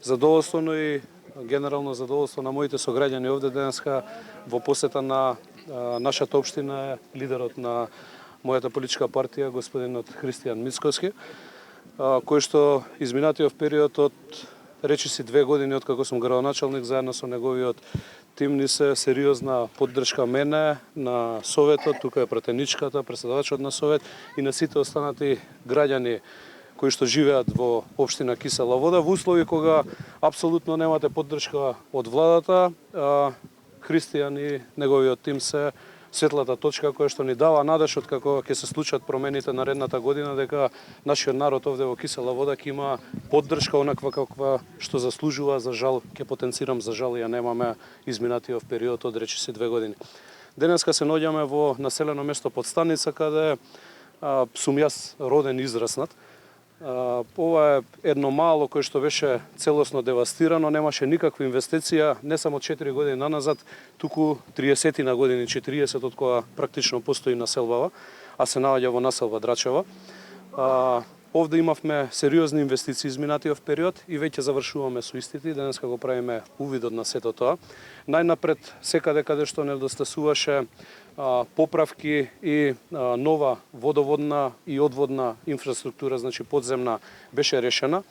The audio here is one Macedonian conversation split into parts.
Задоволствено и генерално задоволство на моите сограѓани овде денеска во посета на нашата општина е лидерот на мојата политичка партија, господинот Христијан Мицкоски, кој што изминатиот период од речиси 2 години од како сум градоначалник заедно со неговиот тим ни се сериозна поддршка мене, на советот, тука е пратеничката, претседавачот на совет и на сите останати граѓани кои што живеат во општина Кисела Вода, во услови кога апсолутно немате поддршка од владата, Христијан и неговиот тим се светлата точка која што ни дава надеж од како ќе се случат промените наредната година, дека нашиот народ овде во Кисела Вода ќе има поддршка онаква каква што заслужува. За жал, ќе потенцирам, за жал ја немаме изминатиот период од речиси 2 години. Денеска се наоѓаме во населено место Подстаница, каде сум јас роден и израснат. Ова е едно мало кое што беше целосно девастирано, немаше никаква инвестиција, не само 4 години наназад, туку 30 на години, 40 од која практично постои населбава, а се наоѓа во населба Драчево. Овде имавме сериозни инвестиции изминатиот период и веќе завршуваме со истите. Денеска го правиме увидот на сето тоа. Најнапред, секаде каде што недостасуваше поправки и нова водоводна и одводна инфраструктура, значи подземна, беше решена.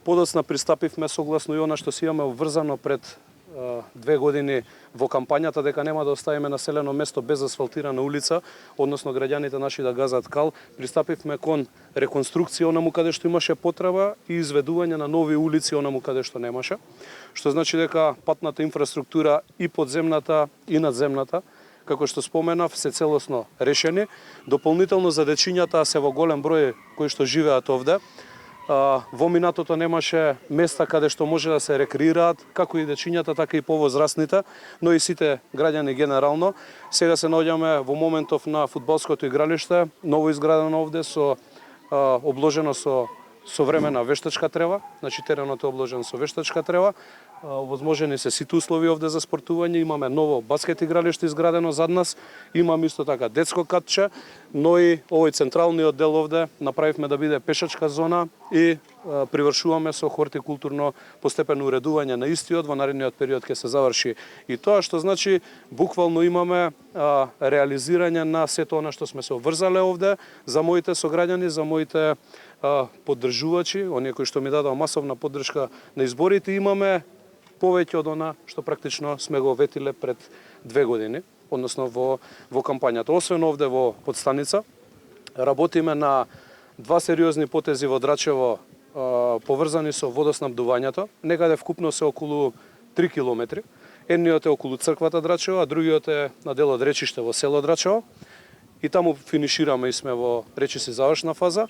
Подоцна пристапивме согласно и она што си имаме обврзано пред 2 години во кампањата, дека нема да оставиме населено место без асфалтирана улица, односно граѓаните наши да газат кал. Пристапивме кон реконструкција онаму каде што имаше потреба и изведување на нови улици онаму каде што немаше. Што значи дека патната инфраструктура и подземната и надземната, како што споменав, се целосно решени. Дополнително за дечињата се во голем број кои што живеат овде. Во минатото немаше места каде што може да се рекреираат, како и дечињата, така и повозрастните, но и сите граѓани генерално. Сега се наоѓаме во моментов на фудбалското игралиште, ново изградено овде, обложено со современа вештачка трева, значи теренот е обложен со вештачка трева. Возможени се сите услови овде за спортување, имаме ново баскет игралиште изградено зад нас, имаме исто така детско катче, но и овој централниот дел овде направивме да биде пешачка зона и привршуваме со хортикултурно постепено уредување на истиот. Во наредниот период ќе се заврши и тоа, што значи буквално имаме реализирање на сето она што сме се обврзале овде за моите сограѓани, за моите поддржувачи, оние кои што ми дадоа масовна поддршка на изборите. Имаме повеќе од она што практично сме го ветиле пред 2 години, односно во кампањата. Освен овде во Подстаница, работиме на 2 сериозни потези во Драчево, поврзани со водоснабдувањето. Некаде вкупно се околу 3 километри. Едниот е околу црквата Драчево, а другиот е на дел од речиште во село Драчево. И таму финишираме и сме во речиси завршна фаза.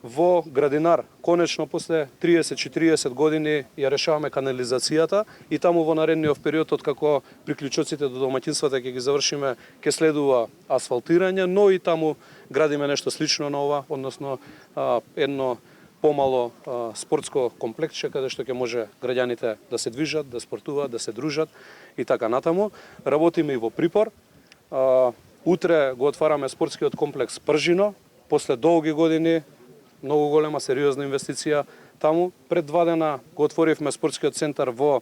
Во Градинар, конечно, после 30-40 години ја решаваме канализацијата и таму во наредниот период, од како приклучоците до домаќинствата ќе ги завршиме, ќе следува асфалтирање, но и таму градиме нешто слично на ова, односно едно помало спортско комплексче каде што ќе може граѓаните да се движат, да спортуваат, да се дружат и така натаму. Работиме и во Припор. Утре го отвараме спортскиот комплекс Пржино, после долги години, многу голема сериозна инвестиција таму. Пред 2 дена го отворивме спортскиот центар во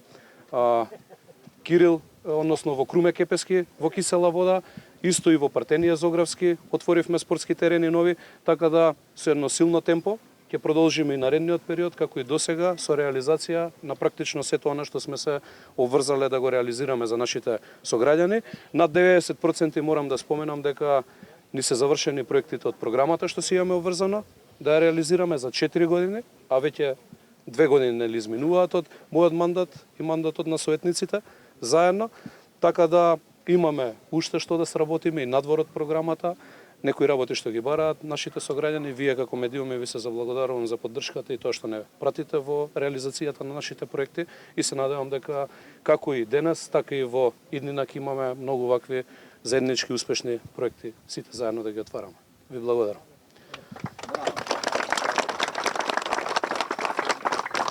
Кирил, односно во Круме Кепески, во Кисела Вода, исто и во Партенија Зографски отворивме спортски терени нови, така да со едно силно темпо ќе продолжиме и наредниот период, како и досега, со реализација на практично сето она што сме се обврзале да го реализираме за нашите сограѓани. Над 90% морам да споменам дека ни се завршени проектите од програмата што си имаме обврзано, да ја реализираме за 4 години, а веќе 2 години нели изминуваат од мојот мандат и мандатот на советниците заедно, така да имаме уште што да сработиме и надвор од програмата. Некои работи што ги бараат нашите сограѓани, вие како медиуми ви се заблагодарувам за поддршката и тоа што не пратите во реализацијата на нашите проекти и се надевам дека како и денес, така и во иднина ќе имаме многу вакви заеднички успешни проекти, сите заедно да ги отвараме. Ви благодарам.